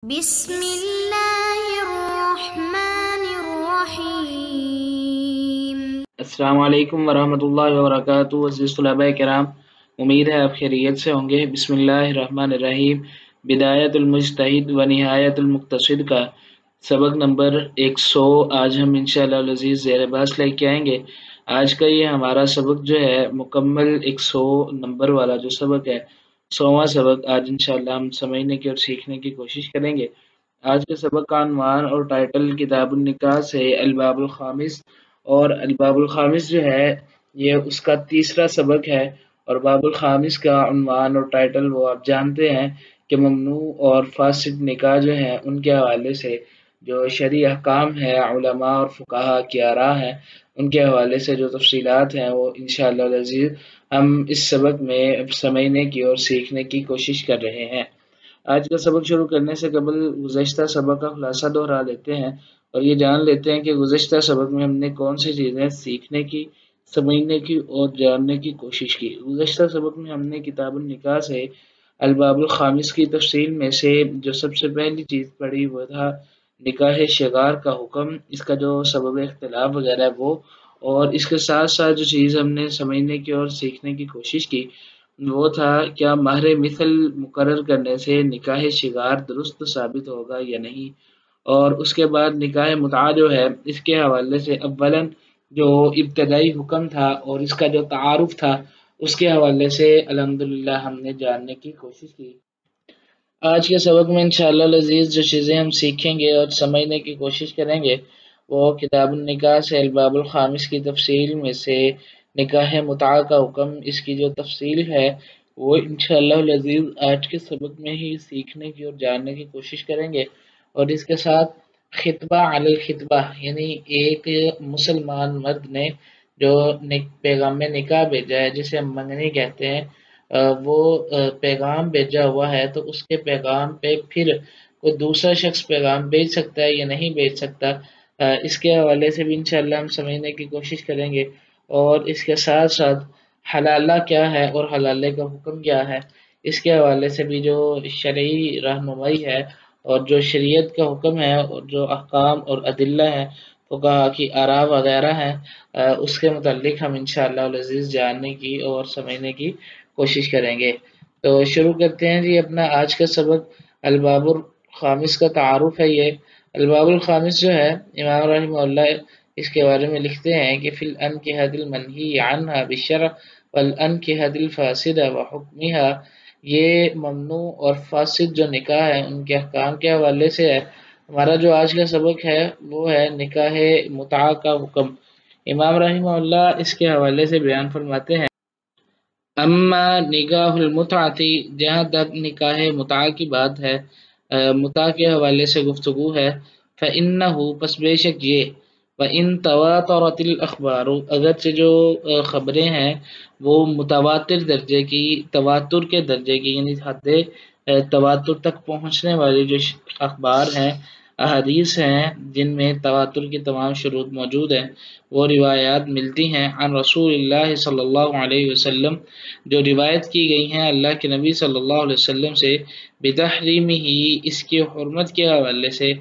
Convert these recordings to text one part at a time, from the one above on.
بسم اللہ الرحمن الرحیم۔ السلام علیکم ورحمۃ اللہ وبرکاتہ۔ عزیز طلباء کرام، امید ہے آپ خیریت سے ہوں گے۔ بسم اللہ الرحمن الرحیم۔ بدایت المجتہد و نہایت المقتصد کا سبق نمبر 100 آج ہم انشاءاللہ العزیز زیر بحث لے کے آئیں گے۔ آج کا یہ ہمارا سبق جو ہے مکمل 100 نمبر والا جو سبق ہے، 100واں سبق آج انشاءاللہ ہم سمجھنے کی اور سیکھنے کی کوشش کریں گے۔ آج کے سبق کا عنوان اور ٹائٹل کتاب النکاح سے الباب الخامس، اور الباب الخامس جو ہے یہ اس کا تیسرا سبق ہے، اور باب الخامس کا عنوان اور ٹائٹل وہ آپ جانتے ہیں کہ ممنوع اور فاسد نکاح جو ہیں ان کے حوالے سے جو شرعی احکام ہے، علماء اور فقہا کی آراء ہیں، ان کے حوالے سے جو تفصیلات ہیں وہ انشاءاللہ العزیز ہم اس سبق میں سمجھنے کی اور سیکھنے کی کوشش کر رہے ہیں۔ آج کا سبق شروع کرنے سے قبل گزشتہ سبق کا خلاصہ دہرا لیتے ہیں اور یہ جان لیتے ہیں کہ گزشتہ سبق میں ہم نے کون سی چیزیں سیکھنے کی، سمجھنے کی اور جاننے کی کوشش کی۔ گزشتہ سبق میں ہم نے کتاب النکاح سے الباب الخامس کی تفصیل میں سے جو سب سے پہلی چیز پڑھی وہ تھا نکاح شغار کا حکم، اس کا جو سبب اختلاف وغیرہ ہے وہ، اور اس کے ساتھ ساتھ جو چیز ہم نے سمجھنے کی اور سیکھنے کی کوشش کی وہ تھا کیا مہر مثل مقرر کرنے سے نکاح شغار درست ثابت ہوگا یا نہیں۔ اور اس کے بعد نکاح متعہ جو ہے اس کے حوالے سے اولاً جو ابتدائی حکم تھا اور اس کا جو تعارف تھا اس کے حوالے سے الحمدللہ ہم نے جاننے کی کوشش کی۔ آج کے سبق میں انشاءاللہ العزیز جو چیزیں ہم سیکھیں گے اور سمجھنے کی کوشش کریں گے وہ کتاب النکاح سے الباب الخامس کی تفصیل میں سے نکاح متعہ کا حکم، اس کی جو تفصیل ہے وہ انشاءاللہ العزیز آج کے سبق میں ہی سیکھنے کی اور جاننے کی کوشش کریں گے۔ اور اس کے ساتھ خطبہ علی الخطبہ، یعنی ایک مسلمان مرد نے جو پیغام نکاح بھیجا ہے جسے ہم منگنی کہتے ہیں، وہ پیغام بھیجا ہوا ہے تو اس کے پیغام پہ پھر کوئی دوسرا شخص پیغام بھیج سکتا ہے یا نہیں بھیج سکتا، اس کے حوالے سے بھی انشاءاللہ ہم سمجھنے کی کوشش کریں گے۔ اور اس کے ساتھ ساتھ حلالہ کیا ہے اور حلالے کا حکم کیا ہے، اس کے حوالے سے بھی جو شرعی رہنمائی ہے اور جو شریعت کا حکم ہے اور جو احکام اور ادلہ ہیں، فقہا کی آراء وغیرہ ہیں، اس کے متعلق ہم انشاءاللہ العزیز جاننے کی اور سمجھنے کی کوشش کریں گے۔ تو شروع کرتے ہیں جی اپنا آج کا سبق۔ الباب الخامس کا تعارف ہے یہ۔ الباب الخامس جو ہے امام رحمہ اللہ اس کے بارے میں لکھتے ہیں کہ فی الانکحۃ المنہی عنہا بالشرع والانکحۃ الفاسدہ وحکمہا، یہ ممنوع اور فاسد جو نکاح ہے ان کے احکام کے حوالے سے ہے۔ ہمارا جو آج کا سبق ہے وہ ہے نکاح متعہ کا حکم۔ امام رحمہ اللہ اس کے حوالے سے بیان فرماتے ہیں، اما نکاح المتعہ، جہاں تک نکاح متعہ کی بات ہے، متعہ کے حوالے سے گفتگو ہے، فإنہ پس بے شک یہ، وإن تواترت الأخبار، اگرچہ جو خبریں ہیں وہ متواتر درجے کی، تواتر کے درجے کی، یعنی حد تواتر تک پہنچنے والی جو اخبار ہیں، احادیث ہیں جن میں تواتر کی تمام شروط موجود ہیں، وہ روایات ملتی ہیں عن رسول اللہ صلی اللہ علیہ وسلم، جو روایت کی گئی ہیں اللہ کے نبی صلی اللہ علیہ وسلم سے، بتحریمہ، اس کی حرمت کے حوالے سے،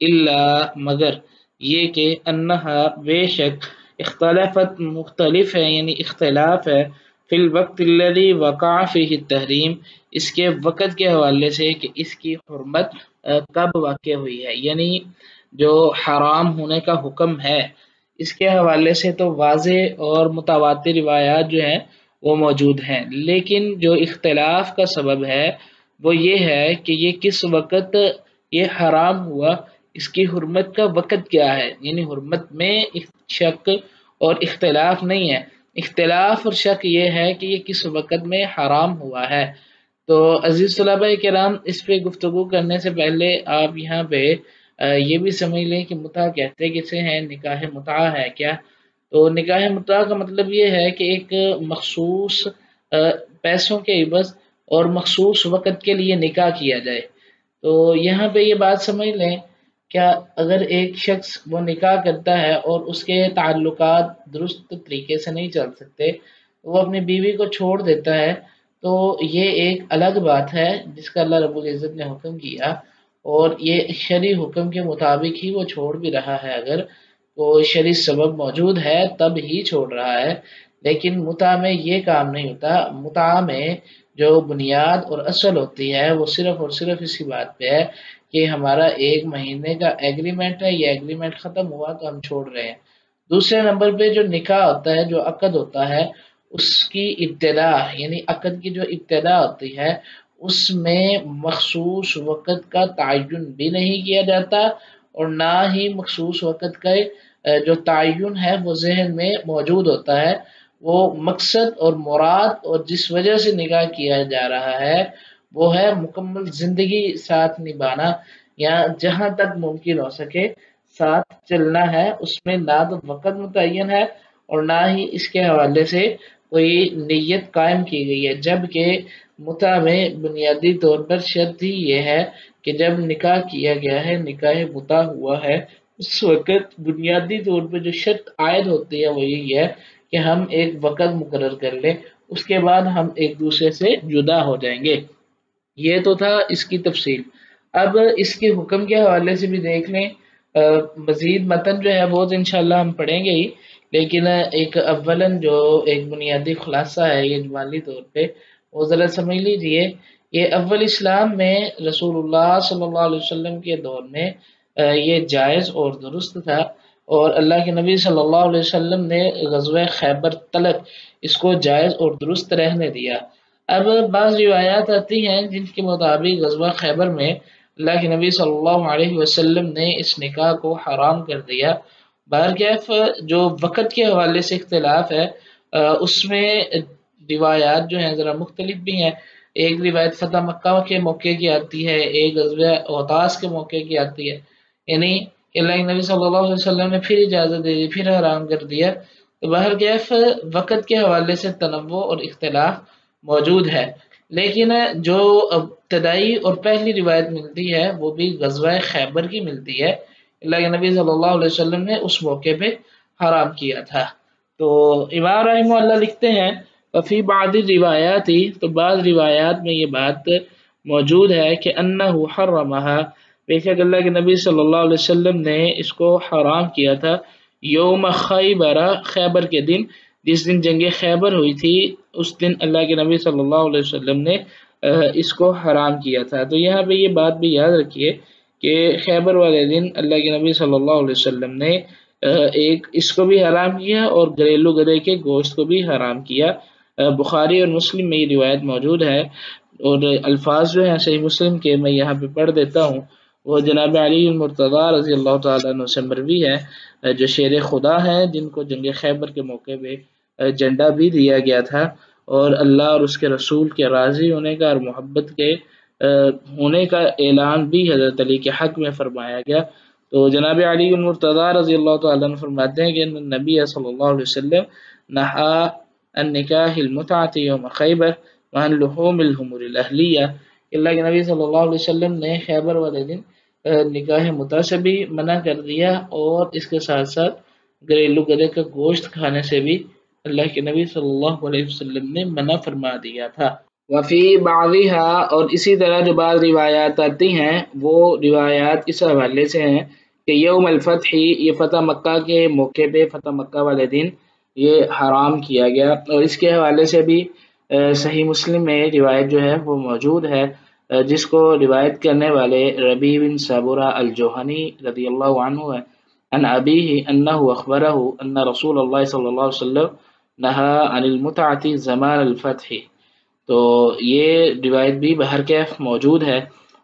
الا مگر یہ کہ انہا بے شک اختلافت مختلف ہے، یعنی اختلاف ہے، فی الوقت الذی وقع فیہ التحریم، اس کے وقت کے حوالے سے کہ اس کی حرمت کب واقع ہوئی ہے، یعنی جو حرام ہونے کا حکم ہے اس کے حوالے سے تو واضح اور متواتر روایات جو ہیں وہ موجود ہیں، لیکن جو اختلاف کا سبب ہے وہ یہ ہے کہ یہ کس وقت یہ حرام ہوا، اس کی حرمت کا وقت کیا ہے، یعنی حرمت میں شک اور اختلاف نہیں ہے، اختلاف اور شک یہ ہے کہ یہ کس وقت میں حرام ہوا ہے۔ تو عزیز طلباء کرام، اس پہ گفتگو کرنے سے پہلے آپ یہاں پہ یہ بھی سمجھ لیں کہ متعہ کہتے کسے ہیں، نکاح متعہ ہے کیا۔ تو نکاح متعہ کا مطلب یہ ہے کہ ایک مخصوص پیسوں کے عوض اور مخصوص وقت کے لیے نکاح کیا جائے۔ تو یہاں پہ یہ بات سمجھ لیں، کیا اگر ایک شخص وہ نکاح کرتا ہے اور اس کے تعلقات درست طریقے سے نہیں چل سکتے، وہ اپنی بیوی کو چھوڑ دیتا ہے، تو یہ ایک الگ بات ہے جس کا اللہ رب العزت نے حکم کیا، اور یہ شرعی حکم کے مطابق ہی وہ چھوڑ بھی رہا ہے، اگر کوئی شرعی سبب موجود ہے تب ہی چھوڑ رہا ہے، لیکن متع میں یہ کام نہیں ہوتا۔ متع میں جو بنیاد اور اصل ہوتی ہے وہ صرف اور صرف اسی بات پہ ہے کہ ہمارا 1 مہینے کا ایگریمنٹ ہے، یہ ایگریمنٹ ختم ہوا تو ہم چھوڑ رہے ہیں۔ دوسرے نمبر پہ جو نکاح ہوتا ہے، جو عقد ہوتا ہے، اس کی ابتدا یعنی عقد کی جو ابتدا ہوتی ہے اس میں مخصوص وقت کا تعین بھی نہیں کیا جاتا، اور نہ ہی مخصوص وقت کا جو تعین ہے وہ ذہن میں موجود ہوتا ہے۔ وہ مقصد اور مراد اور جس وجہ سے نکاح کیا جا رہا ہے وہ ہے مکمل زندگی ساتھ نبھانا، یا جہاں تک ممکن ہو سکے ساتھ چلنا ہے۔ اس میں نہ تو وقت متعین ہے اور نہ ہی اس کے حوالے سے کوئی نیت قائم کی گئی ہے، جبکہ متع میں بنیادی طور پر شرط ہی یہ ہے کہ جب نکاح کیا گیا ہے، نکاح متع ہوا ہے، اس وقت بنیادی طور پر جو شرط عائد ہوتی ہے وہ یہی ہے کہ ہم ایک وقت مقرر کر لیں، اس کے بعد ہم ایک دوسرے سے جدا ہو جائیں گے۔ یہ تو تھا اس کی تفصیل۔ اب اس کے حکم کے حوالے سے بھی دیکھ لیں، مزید متن جو ہے وہ تو انشاءاللہ ہم پڑھیں گے ہی، لیکن ایک اولاً جو ایک بنیادی خلاصہ ہے یہ اجمالی طور پہ وہ ذرا سمجھ لیجئے۔ یہ اول اسلام میں رسول اللہ صلی اللہ علیہ وسلم کے دور میں یہ جائز اور درست تھا، اور اللہ کے نبی صلی اللہ علیہ وسلم نے غزوہ خیبر تلک اس کو جائز اور درست رہنے دیا۔ اب بعض روایات آتی ہیں جن کے مطابق غزوہ خیبر میں اللہ کے نبی صلی اللہ علیہ وسلم نے اس نکاح کو حرام کر دیا۔ بہرکیف جو وقت کے حوالے سے اختلاف ہے اس میں روایات جو ہیں ذرا مختلف بھی ہیں۔ ایک روایت فتح مکہ کے موقع کی آتی ہے، ایک غزوہ اوطاس کے موقع کی آتی ہے، یعنی کہ اللہ کے نبی صلی اللہ علیہ وسلم نے پھر اجازت دے دی، پھر حرام کر دیا۔ تو بہرکیف وقت کے حوالے سے تنوع اور اختلاف موجود ہے، لیکن جو ابتدائی اور پہلی روایت ملتی ہے وہ بھی غزوہ خیبر کی ملتی ہے، اللہ کے نبی صلی اللہ علیہ وسلم نے اس موقع پہ حرام کیا تھا۔ تو امام رحمہ اللہ لکھتے ہیں فی بعض روایات، تو بعض روایات میں یہ بات موجود ہے کہ انہ حرمہا، بے شک اللہ کے نبی صلی اللہ علیہ وسلم نے اس کو حرام کیا تھا یوم خیبر، خیبر کے دن، جس دن جنگ خیبر ہوئی تھی اس دن اللہ کے نبی صلی اللہ علیہ وسلم نے اس کو حرام کیا تھا۔ تو یہاں پہ یہ بات بھی یاد رکھیے کہ خیبر والے دن اللہ کے نبی صلی اللہ علیہ وسلم نے ایک اس کو بھی حرام کیا اور گھریلو گدھے کے گوشت کو بھی حرام کیا۔ بخاری اور مسلم میں یہ روایت موجود ہے، اور الفاظ جو ہیں صحیح مسلم کے میں یہاں پہ پڑھ دیتا ہوں۔ وہ جناب علی المرتضی رضی اللہ تعالیٰ عنہ سے مروی ہے، جو شیر خدا ہیں، جن کو جنگ خیبر کے موقع پہ جھنڈا بھی دیا گیا تھا، اور اللہ اور اس کے رسول کے راضی ہونے کا اور محبت کے ہونے کا اعلان بھی حضرت علی کے حق میں فرمایا گیا۔ تو جناب علی المرتضی رضی اللہ تعالیٰ عنہ فرماتے ہیں کہ نبی صلی اللہ علیہ وسلم نہا النکاح المتعۃ یوم خیبر وعن لحوم الحمر الاہلیہ، اللہ کے نبی صلی اللہ علیہ وسلم نے خیبر والے دن نکاح متع سے بھی منع کر دیا، اور اس کے ساتھ ساتھ گھریلو گدھے کا گوشت کھانے سے بھی اللہ کے نبی صلی اللہ علیہ وسلم نے منع فرما دیا تھا۔ وفی بعضها، اور اسی طرح جو بعض روایات آتی ہیں وہ روایات اس حوالے سے ہیں کہ یوم الفتح، یہ فتح مکہ کے موقع پہ، فتح مکہ والے دن یہ حرام کیا گیا، اور اس کے حوالے سے بھی صحیح مسلم میں روایت جو ہے وہ موجود ہے، جس کو روایت کرنے والے ربیع بن صبورہ الجوہنی رضی اللہ عنہ ہے، عن ابیہ انہ اخبرہ ان رسول اللہ صلی اللہ علیہ وسلم نہا عن المتعۃ زمان الفتح۔ تو یہ روایت بھی بہرکیف موجود ہے،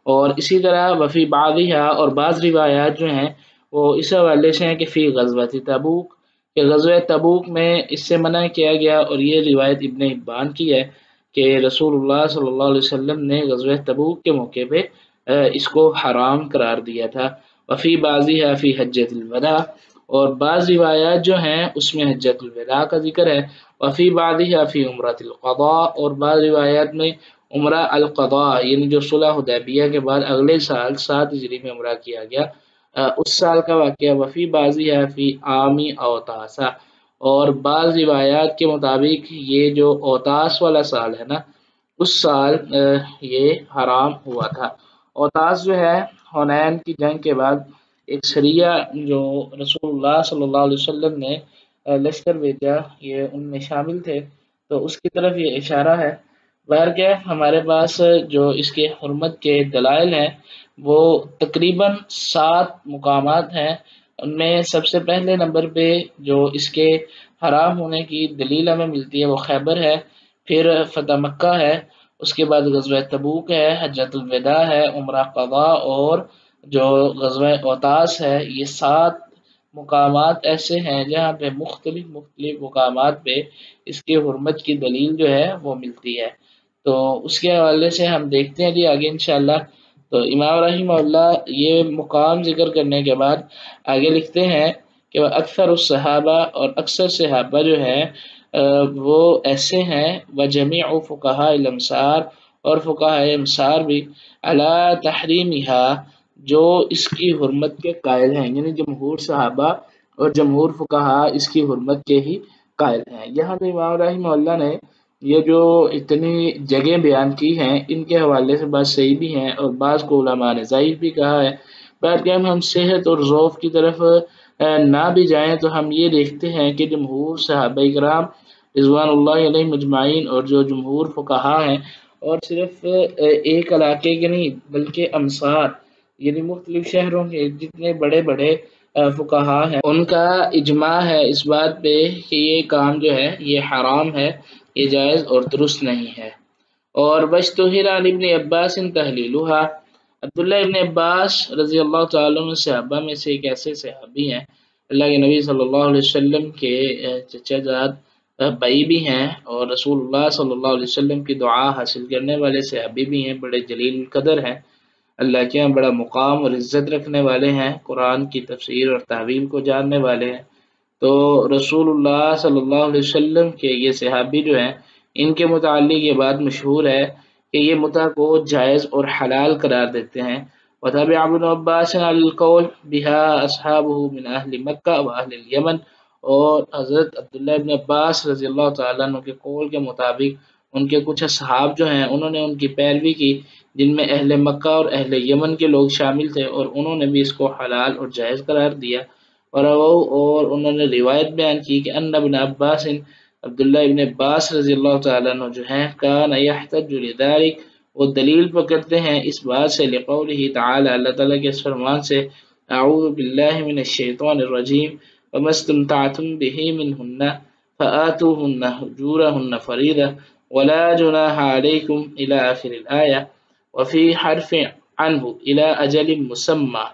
اور اسی طرح وفی بعضها، اور بعض روایات جو ہیں وہ اس حوالے سے ہیں کہ فی غزوۃ تبوک، کہ غزوہ تبوک میں اس سے منع کیا گیا، اور یہ روایت ابن حبان کی ہے کہ رسول اللہ صلی اللہ علیہ وسلم نے غزوہ تبوک کے موقع پہ اس کو حرام قرار دیا تھا۔ وفی بعضها فی حجۃ الوداع، اور بعض روایات جو ہیں اس میں حجۃ الوداع کا ذکر ہے۔ وفی بعضها فی عمرۃ القضاء، اور بعض روایات میں عمرہ القضاء یعنی جو صلح حدیبیہ کے بعد اگلے سال 7 ہجری میں عمرہ کیا گیا اس سال کا واقعہ۔ وفی بعضها فی عام اوطاس، اور بعض روایات کے مطابق یہ جو اوطاس والا سال ہے نا، اس سال یہ حرام ہوا تھا۔ اوطاس جو ہے حنین کی جنگ کے بعد ایک سریہ جو رسول اللہ صلی اللہ علیہ وسلم نے لشکر بھیجا، یہ ان میں شامل تھے، تو اس کی طرف یہ اشارہ ہے۔ بہرکیف ہمارے پاس جو اس کے حرمت کے دلائل ہیں وہ تقریباً 7 مقامات ہیں۔ ان میں سب سے پہلے نمبر پہ جو اس کے حرام ہونے کی دلیل ہمیں ملتی ہے وہ خیبر ہے، پھر فتح مکہ ہے، اس کے بعد غزوہ تبوک ہے، حجۃ الوداع ہے، عمرہ قضا اور جو غزوہ اوتاس ہے۔ یہ 7 مقامات ایسے ہیں جہاں پہ مختلف مقامات پہ اس کے حرمت کی دلیل جو ہے وہ ملتی ہے۔ تو اس کے حوالے سے ہم دیکھتے ہیں جی آگے انشاءاللہ۔ تو امام رحمہ اللہ یہ مقام ذکر کرنے کے بعد آگے لکھتے ہیں کہ وہ اکثر الصحابہ اور اکثر صحابہ جو ہیں وہ ایسے ہیں، وجمیع فقہاء الامصار اور فقہاء امصار بھی علی تحریمہا جو اس کی حرمت کے قائل ہیں، یعنی جمہور صحابہ اور جمہور فقہاء اس کی حرمت کے ہی قائل ہیں۔ یہاں پہ امام رحمہ اللہ نے یہ جو اتنی جگہ بیان کی ہیں ان کے حوالے سے بعض صحیح بھی ہیں اور بعض کو علماء نے ضعیف بھی کہا ہے۔ بلکہ ہم صحت اور ذوق کی طرف نہ بھی جائیں تو ہم یہ دیکھتے ہیں کہ جمہور صحابہ کرام رضوان اللہ علیہ مجمعین اور جو جمہور فقہا ہیں، اور صرف ایک علاقے کے نہیں بلکہ امصار یعنی مختلف شہروں کے جتنے بڑے بڑے فقہا ہیں ان کا اجماع ہے اس بات پہ کہ یہ کام جو ہے یہ حرام ہے، یہ جائز اور درست نہیں ہے۔ اور واشتہر عن ابن عباس تحلیلھا، عبداللہ ابن عباس رضی اللہ تعالیٰ عنہ صحابہ میں سے ایک ایسے صحابی ہیں، اللہ کے نبی صلی اللہ علیہ وسلم کے چچا زاد بھائی بھی ہیں اور رسول اللہ صلی اللہ علیہ وسلم کی دعا حاصل کرنے والے صحابی بھی ہیں، بڑے جلیل القدر ہیں، اللہ کے یہاں بڑا مقام اور عزت رکھنے والے ہیں، قرآن کی تفسیر اور تعویل کو جاننے والے ہیں۔ تو رسول اللہ صلی اللہ علیہ وسلم کے یہ صحابی جو ہیں ان کے متعلق یہ بات مشہور ہے کہ یہ متع کو جائز اور حلال قرار دیتے ہیں۔ وتابع ابن عباس علی القول بها اصحابہ من اہل مکہ و اہل الیمن، اور حضرت عبداللہ ابن عباس رضی اللہ تعالیٰ عنہ کے قول کے مطابق ان کے کچھ اصحاب جو ہیں انہوں نے ان کی پیروی کی جن میں اہل مکہ اور اہل یمن کے لوگ شامل تھے، اور انہوں نے بھی اس کو حلال اور جائز قرار دیا۔ اور انہوں نے روایت بیان کی کہ ان ابن عباس عبداللہ ابن عباس رضی اللہ تعالیٰ عنہ جو ہیں کان یحتج لذلک، وہ دلیل پکڑتے ہیں اس بات سے لقولہ تعالی، اللہ تعالیٰ کے اس فرمان سے، اعوذ باللہ من الشیطان الرجیم وما استمتعتم به منہن فآتوہن اجورہن فریضہ ولا جناح علیکم الی آخر الآیہ وفی حرف عنہ الی اجل مسمى۔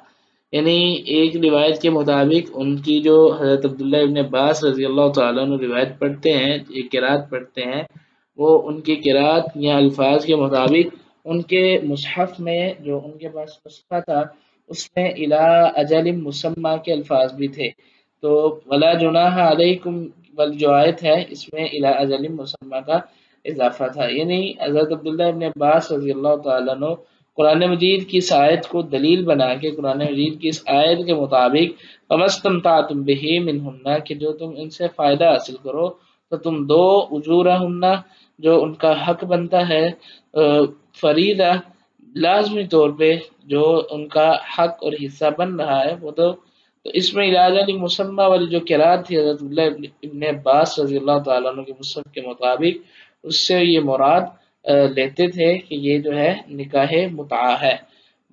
یعنی ایک روایت کے مطابق ان کی جو حضرت عبداللہ ابن عباس رضی اللہ تعالیٰ عنہ روایت پڑھتے ہیں، ایک قرات پڑھتے ہیں، وہ ان کی قرات یا الفاظ کے مطابق ان کے مصحف میں جو ان کے پاس نسخہ تھا اس میں الی اجل مسمى کے الفاظ بھی تھے، تو ولا جناح علیکم جو آیت ہے اس میں الی اجل مسمى کا اضافہ تھا۔ یعنی حضرت عبداللہ ابن عباس رضی اللہ تعالیٰ عنہ قرآن مجید کی اس آیت کو دلیل بنا کے قرآن مجید کی اس آیت کے مطابق فما استمتعتم به منہن، کہ جو تم ان سے فائدہ حاصل کرو تو تم دو اجورہن جو ان کا حق بنتا ہے، فریضہ لازمی طور پہ جو ان کا حق اور حصہ بن رہا ہے وہ دو۔ تو اس میں علاج علی مسمى والی جو قرات تھی حضرت عبداللہ ابن عباس رضی اللہ تعالیٰ عنہ کے مصحف کے مطابق اس سے یہ مراد لیتے تھے کہ یہ جو ہے نکاح متعہ ہے۔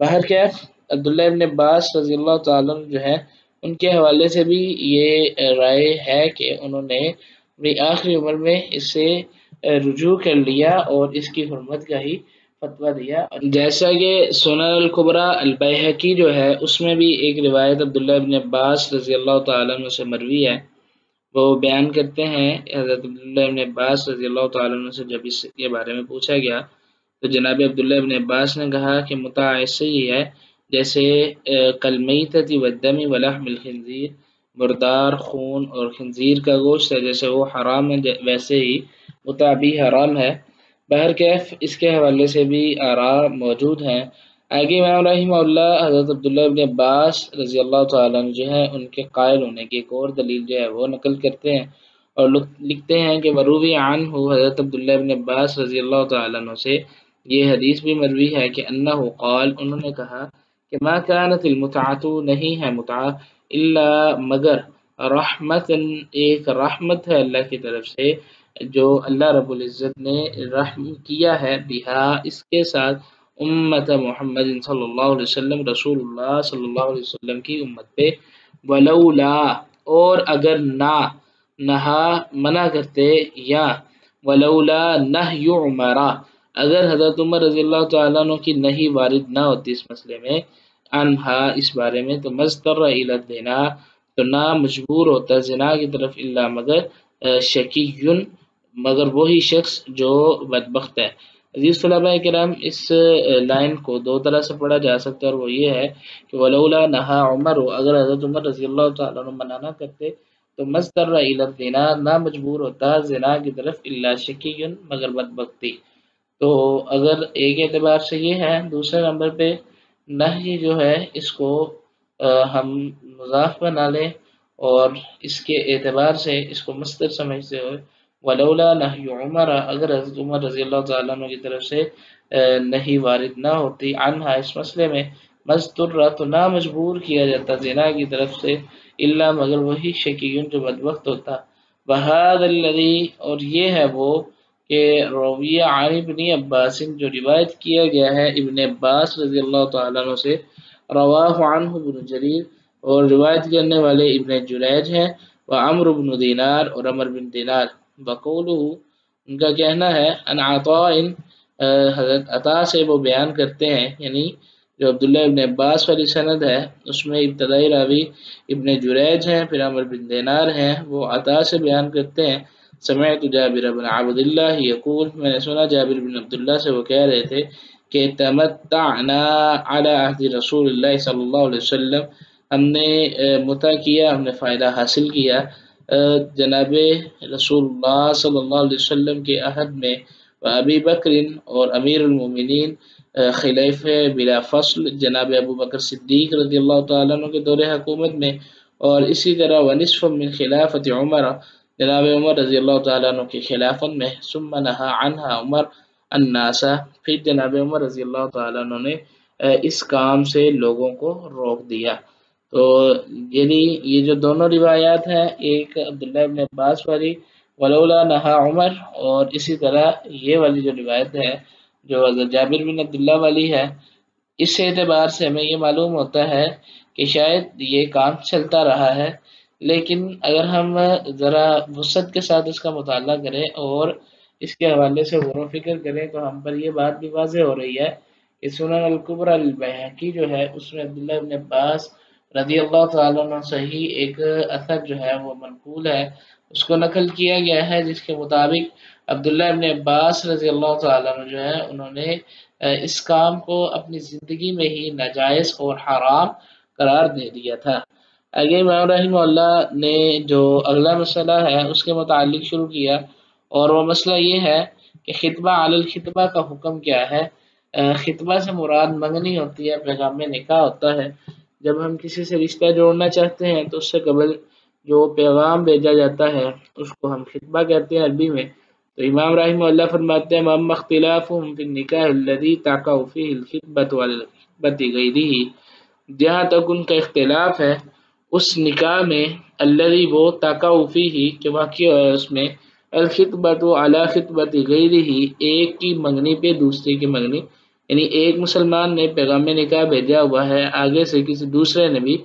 بہرکیف عبداللہ ابن عباس رضی اللہ تعالیٰ عنہ جو ہے ان کے حوالے سے بھی یہ رائے ہے کہ انہوں نے اپنی آخری عمر میں اس سے رجوع کر لیا اور اس کی حرمت کا ہی فتویٰ دیا۔ جیسا کہ سنن الکبریٰ البیہقی جو ہے اس میں بھی ایک روایت عبداللہ ابن عباس رضی اللہ تعالیٰ عنہ سے مروی ہے، وہ بیان کرتے ہیں حضرت عبداللہ ابن عباس رضی اللہ تعالیٰ عنہ سے جب اس کے بارے میں پوچھا گیا تو جناب عبداللہ ابن عباس نے کہا کہ متع ایسے ہی ہے جیسے کالمیتۃ والدم ولحم الخنزیر، مردار خون اور خنزیر کا گوشت ہے، جیسے وہ حرام ہے ویسے ہی متع بھی حرام ہے۔ بہرکیف اس کے حوالے سے بھی آراء موجود ہیں۔ آگے امام رحمہ اللہ حضرت عبداللہ ابن عباس رضی اللہ تعالیٰ عنہ جو ہے ان کے قائل ہونے کی ایک اور دلیل جو ہے وہ نقل کرتے ہیں اور لکھتے ہیں کہ مروی عنہ حضرت عبداللہ ابن عباس رضی اللہ تعالیٰ عنہ سے یہ حدیث بھی مروی ہے کہ انہ قال، انہوں نے کہا کہ ما كانت المتعۃ نہیں ہے متع الا مگر رحمتن ایک رحمت ہے اللہ کی طرف سے جو اللہ رب العزت نے رحم کیا ہے بہا اس کے ساتھ امت محمد صلی اللہ علیہ وسلم رسول اللہ صلی اللہ علیہ وسلم کی امت پہ ولولا اور اگر نہا منع کرتے یا ولولا نہی عمرہ اگر حضرت عمر رضی اللہ تعالیٰ عنہ کی نہیں وارد نہ ہوتی اس مسئلے میں انہا اس بارے میں تو مستر الی الزنا تو نہ مجبور ہوتا زنا کی طرف اللہ مگر شکیون مگر وہی شخص جو بدبخت ہے۔ عزیز طلباء کرام اس لائن کو دو طرح سے پڑھا جا سکتا ہے اور وہ یہ ہے کہ ولولا نہا عمر اگر حضرت عمر رضی اللہ تعالیٰ عنہ منع نہ کرتے تو مستر الی الزنا نہ مجبور ہوتا زنا کی طرف اللہ شکیون مگر بدبختی۔ تو اگر ایک اعتبار سے یہ ہے دوسرے نمبر پہ نہی جو ہے اس کو ہم مضاف بنا لیں اور اس کے اعتبار سے اس کو مصدر سمجھتے ہوئے ولولا نہی عمر اگر حضرت عمر رضی اللہ تعالیٰ عنہ کی طرف سے نہیں وارد نہ ہوتی عنہا اس مسئلے میں مستر تو نہ مجبور کیا جاتا زنا کی طرف سے اللہ مگر وہی شکیون جو بدبخت ہوتا وہذا الذی اور یہ ہے وہ کہ رویہ عن ابن عباس جو روایت کیا گیا ہے ابن عباس رضی اللہ تعالیٰ عنہ سے رواہ عنہ ابن جریر اور روایت کرنے والے ابن جریج ہیں وعمر بن دینار اور عمر بن دینار بقولہ ان کا کہنا ہے ان عطاء حضرت عطا سے وہ بیان کرتے ہیں یعنی جو عبداللہ ابن عباس والی سند ہے اس میں ابتدائی راوی ابن جریج ہیں پھر عمر بن دینار ہیں وہ عطا سے بیان کرتے ہیں سمعت جابر بن عبد اللہ یقول میں نے سنا جابر بن عبداللہ سے وہ کہہ رہے تھے کہ تمتعنا علی عہد رسول اللہ صلی اللہ علیہ وسلم ہم نے متع کیا ہم نے فائدہ حاصل کیا جناب رسول اللہ صلی اللہ علیہ وسلم کے عہد میں ابی بکر اور امیر المومنین خلیفہ بلا فصل جناب ابو بکر صدیق رضی اللہ تعالیٰ عنہ کے دور حکومت میں اور اسی طرح ونصف من خلافت عمر جناب عمر رضی اللہ تعالیٰ عنہ کی خلافت میں ثم نہا عنہا عمر الناس پھر جناب عمر رضی اللہ تعالیٰ عنہ نے اس کام سے لوگوں کو روک دیا۔ تو یعنی یہ جو دونوں روایات ہیں ایک عبداللہ ابن عباس والی ولولا نہا عمر اور اسی طرح یہ والی جو روایت ہے جو حضرت جابر بن عبداللہ والی ہے اس اعتبار سے ہمیں یہ معلوم ہوتا ہے کہ شاید یہ کام چلتا رہا ہے لیکن اگر ہم ذرا وسعت کے ساتھ اس کا مطالعہ کریں اور اس کے حوالے سے غور و فکر کریں تو ہم پر یہ بات بھی واضح ہو رہی ہے کہ سنن الکبری البیہقی جو ہے اس میں عبداللہ ابن عباس رضی اللہ تعالیٰ عنہ صحیح ایک اثر جو ہے وہ منقول ہے اس کو نقل کیا گیا ہے جس کے مطابق عبداللہ ابن عباس رضی اللہ تعالیٰ عنہ جو ہے انہوں نے اس کام کو اپنی زندگی میں ہی ناجائز اور حرام قرار دے دیا تھا۔ آگے امام رحمہ اللہ نے جو اگلا مسئلہ ہے اس کے متعلق شروع کیا اور وہ مسئلہ یہ ہے کہ خطبہ علی الخطبہ کا حکم کیا ہے۔ خطبہ سے مراد منگنی ہوتی ہے پیغام نکاح ہوتا ہے جب ہم کسی سے رشتہ جوڑنا چاہتے ہیں تو اس سے قبل جو پیغام بھیجا جاتا ہے اس کو ہم خطبہ کہتے ہیں عربی میں۔ تو امام رحمہ اللہ فرماتے ہیں اما اختلافهم فی النکاح الذی تقع فیہ الخطبۃ والخطبۃ غیرہ جہاں تک ان کا اختلاف ہے اس نکاح میں الذی وہ تقع فیہ کہ واقع ہے اس میں الخطبۃ علی خطبۃ غیرہ ایک کی منگنی پہ دوسرے کی منگنی یعنی ایک مسلمان نے پیغام نکاح بھیجا ہوا ہے آگے سے کسی دوسرے نے بھی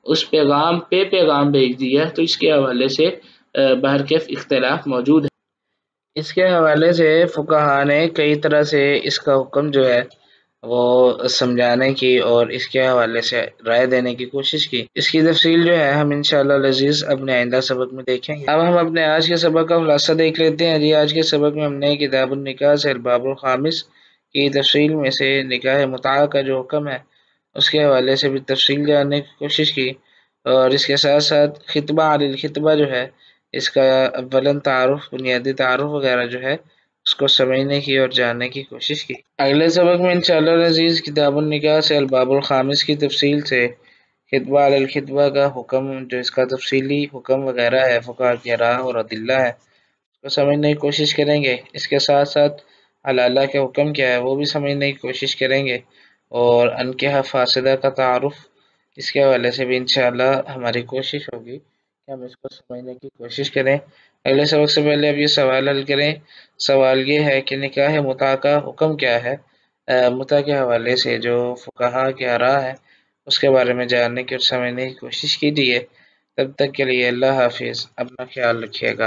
اس پیغام پہ پیغام بھیج دیا تو اس کے حوالے سے بہرکیف اختلاف موجود ہے۔ اس کے حوالے سے فقہا نے کئی طرح سے اس کا حکم جو ہے وہ سمجھانے کی اور اس کے حوالے سے رائے دینے کی کوشش کی۔ اس کی تفصیل جو ہے ہم انشاءاللہ العزیز اپنے آئندہ سبق میں دیکھیں گے۔ اب ہم اپنے آج کے سبق کا خلاصہ دیکھ لیتے ہیں۔ جی آج کے سبق میں ہم نے کتاب النکاح سے الباب الخامس کی تفصیل میں سے نکاح متعہ کا جو حکم ہے اس کے حوالے سے بھی تفصیل جاننے کی کوشش کی اور اس کے ساتھ ساتھ خطبہ علی الخطبہ جو ہے اس کا اولاً تعارف بنیادی تعارف وغیرہ جو ہے اس کو سمجھنے کی اور جاننے کی کوشش کی۔ اگلے سبق میں انشاءاللہ العزیز کتاب النکاح سے الباب الخامس کی تفصیل سے خطبہ علی الخطبہ کا حکم جو اس کا تفصیلی حکم وغیرہ ہے فقہا کی راہ اور ادلہ ہے اس کو سمجھنے کی کوشش کریں گے۔ اس کے ساتھ ساتھ حلالہ کے حکم کیا ہے وہ بھی سمجھنے کی کوشش کریں گے اور انکحہ فاسدہ کا تعارف، اس کے حوالے سے بھی انشاءاللہ ہماری کوشش ہوگی کہ ہم اس کو سمجھنے کی کوشش کریں۔ اگلے سبق سے پہلے اب یہ سوال حل کریں۔ سوال یہ ہے کہ نکاح متع کا حکم کیا ہے؟ متع کے حوالے سے جو فقہا کی آراء ہے اس کے بارے میں جاننے کی اور سمجھنے کی کوشش کیجیے۔ تب تک کے لیے اللہ حافظ، اپنا خیال رکھیے گا۔